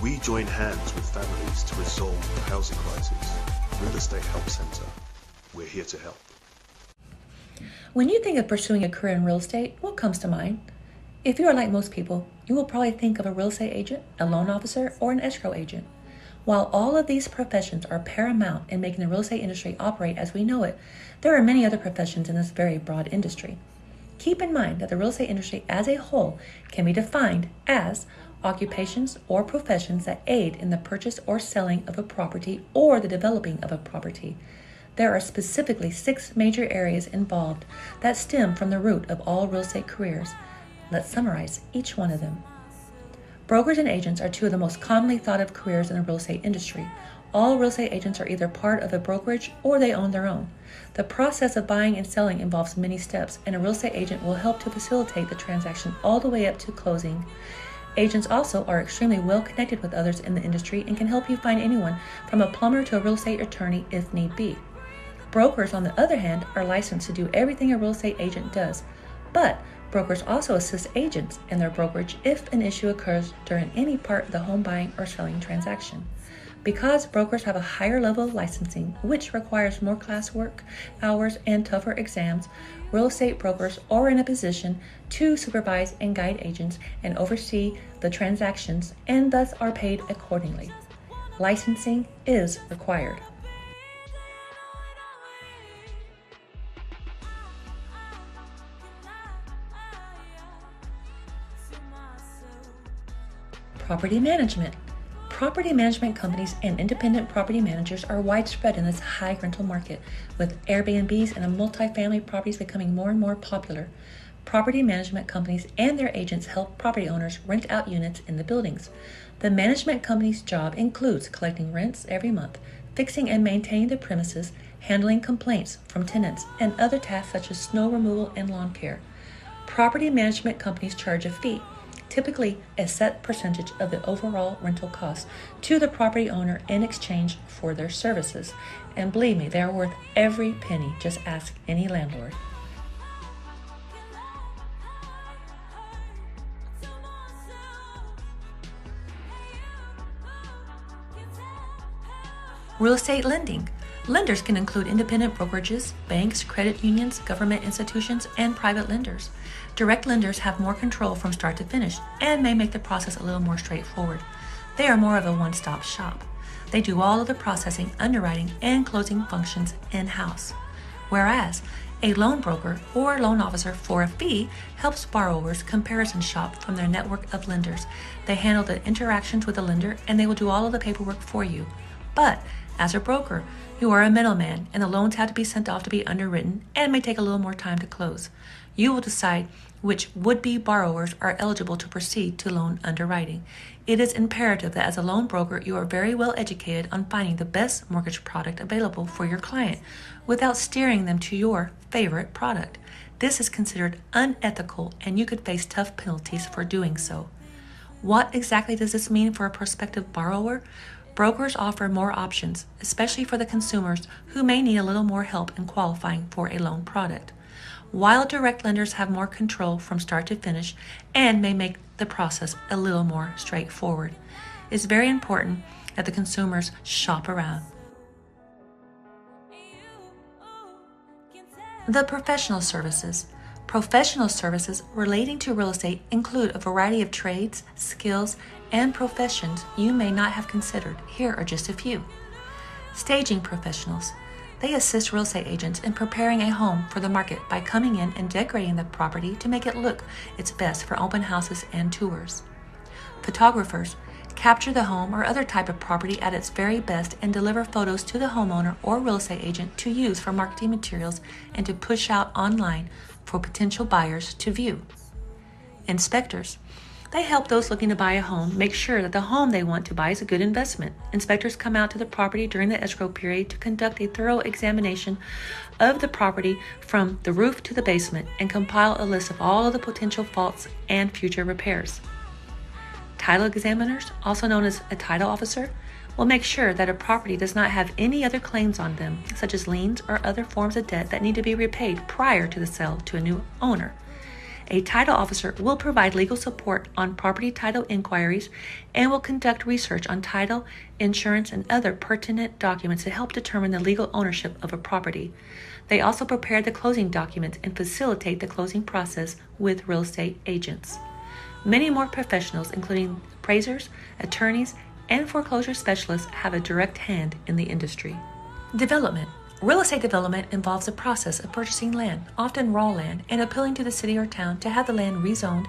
We join hands with families to resolve the housing crisis. Real Estate Help Centre. We're here to help. When you think of pursuing a career in real estate, what comes to mind? If you are like most people, you will probably think of a real estate agent, a loan officer, or an escrow agent. While all of these professions are paramount in making the real estate industry operate as we know it, there are many other professions in this very broad industry. Keep in mind that the real estate industry as a whole can be defined as occupations or professions that aid in the purchase or selling of a property or the developing of a property. There are specifically 6 major areas involved that stem from the root of all real estate careers. Let's summarize each one of them. Brokers and agents are 2 of the most commonly thought of careers in the real estate industry. All real estate agents are either part of a brokerage or they own their own. The process of buying and selling involves many steps, and a real estate agent will help to facilitate the transaction all the way up to closing. Agents also are extremely well connected with others in the industry and can help you find anyone from a plumber to a real estate attorney if need be. Brokers, on the other hand, are licensed to do everything a real estate agent does, but brokers also assist agents in their brokerage if an issue occurs during any part of the home buying or selling transaction. Because brokers have a higher level of licensing, which requires more classwork, hours, and tougher exams, real estate brokers are in a position to supervise and guide agents and oversee the transactions and thus are paid accordingly. Licensing is required. Property management. Property management companies and independent property managers are widespread in this high rental market, with Airbnbs and multifamily properties becoming more and more popular. Property management companies and their agents help property owners rent out units in the buildings. The management company's job includes collecting rents every month, fixing and maintaining the premises, handling complaints from tenants, and other tasks such as snow removal and lawn care. Property management companies charge a fee, typically a set percentage of the overall rental cost, to the property owner in exchange for their services. And believe me, they are worth every penny. Just ask any landlord. Real estate lending. Lenders can include independent brokerages, banks, credit unions, government institutions, and private lenders. Direct lenders have more control from start to finish and may make the process a little more straightforward. They are more of a one-stop shop. They do all of the processing, underwriting, and closing functions in-house. Whereas a loan broker or loan officer for a fee helps borrowers comparison shop from their network of lenders. They handle the interactions with the lender and they will do all of the paperwork for you. But as a broker, you are a middleman and the loans have to be sent off to be underwritten and may take a little more time to close. You will decide which would-be borrowers are eligible to proceed to loan underwriting. It is imperative that as a loan broker, you are very well educated on finding the best mortgage product available for your client without steering them to your favorite product. This is considered unethical and you could face tough penalties for doing so. What exactly does this mean for a prospective borrower? Brokers offer more options, especially for the consumers who may need a little more help in qualifying for a loan product. While direct lenders have more control from start to finish and may make the process a little more straightforward, it's very important that the consumers shop around. The professional services. Professional services relating to real estate include a variety of trades, skills, and professions you may not have considered. Here are just a few. Staging professionals. They assist real estate agents in preparing a home for the market by coming in and decorating the property to make it look its best for open houses and tours. Photographers capture the home or other type of property at its very best and deliver photos to the homeowner or real estate agent to use for marketing materials and to push out online for potential buyers to view. Inspectors. They help those looking to buy a home make sure that the home they want to buy is a good investment. Inspectors come out to the property during the escrow period to conduct a thorough examination of the property from the roof to the basement and compile a list of all of the potential faults and future repairs. Title examiners, also known as a title officer, will make sure that a property does not have any other claims on them, such as liens or other forms of debt that need to be repaid prior to the sale to a new owner. A title officer will provide legal support on property title inquiries and will conduct research on title, insurance, and other pertinent documents to help determine the legal ownership of a property. They also prepare the closing documents and facilitate the closing process with real estate agents. Many more professionals, including appraisers, attorneys, and foreclosure specialists, have a direct hand in the industry. Development. Real estate development involves the process of purchasing land, often raw land, and appealing to the city or town to have the land rezoned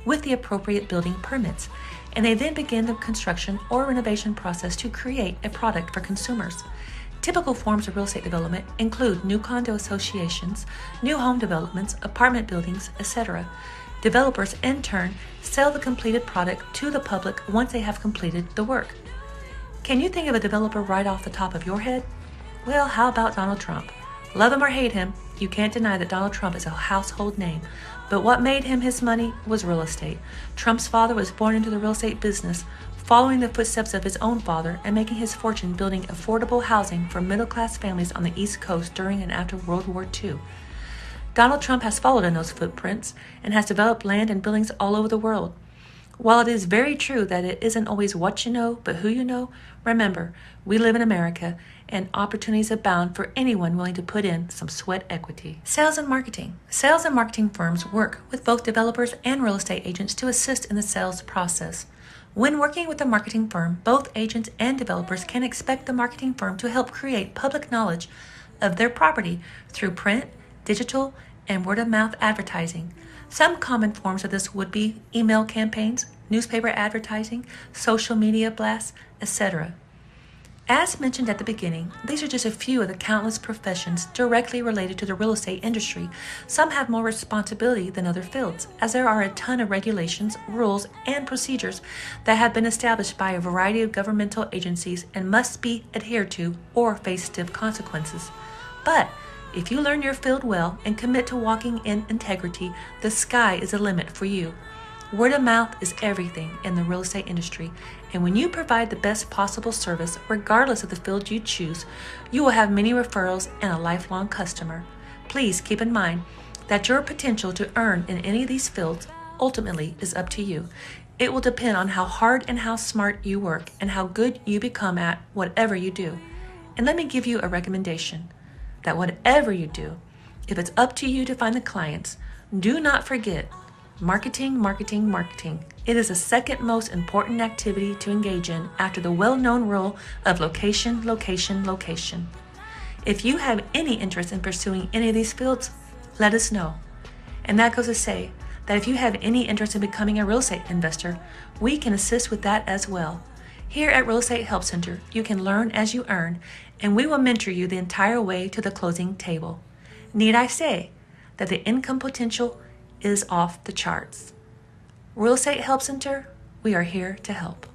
with the appropriate building permits, and they then begin the construction or renovation process to create a product for consumers. Typical forms of real estate development include new condo associations, new home developments, apartment buildings, etc. Developers, in turn, sell the completed product to the public once they have completed the work. Can you think of a developer right off the top of your head? Well, how about Donald Trump? Love him or hate him, you can't deny that Donald Trump is a household name. But what made him his money was real estate. Trump's father was born into the real estate business, following the footsteps of his own father and making his fortune building affordable housing for middle-class families on the East Coast during and after World War II. Donald Trump has followed in those footprints and has developed land and buildings all over the world. While it is very true that it isn't always what you know, but who you know, remember, we live in America and opportunities abound for anyone willing to put in some sweat equity. Sales and marketing. Sales and marketing firms work with both developers and real estate agents to assist in the sales process. When working with a marketing firm, both agents and developers can expect the marketing firm to help create public knowledge of their property through print, digital, and word-of-mouth advertising. Some common forms of this would be email campaigns, newspaper advertising, social media blasts, etc. As mentioned at the beginning, these are just a few of the countless professions directly related to the real estate industry. Some have more responsibility than other fields, as there are a ton of regulations, rules, and procedures that have been established by a variety of governmental agencies and must be adhered to or face stiff consequences. But if you learn your field well and commit to walking in integrity, the sky is the limit for you. Word of mouth is everything in the real estate industry, and when you provide the best possible service, regardless of the field you choose, you will have many referrals and a lifelong customer. Please keep in mind that your potential to earn in any of these fields ultimately is up to you. It will depend on how hard and how smart you work and how good you become at whatever you do. And let me give you a recommendation. That whatever you do, if it's up to you to find the clients, do not forget marketing, marketing, marketing. It is the second most important activity to engage in after the well-known rule of location, location, location. If you have any interest in pursuing any of these fields, let us know. And that goes to say that if you have any interest in becoming a real estate investor, we can assist with that as well. Here at Real Estate Help Center, you can learn as you earn, and we will mentor you the entire way to the closing table. Need I say that the income potential is off the charts? Real Estate Help Center, we are here to help.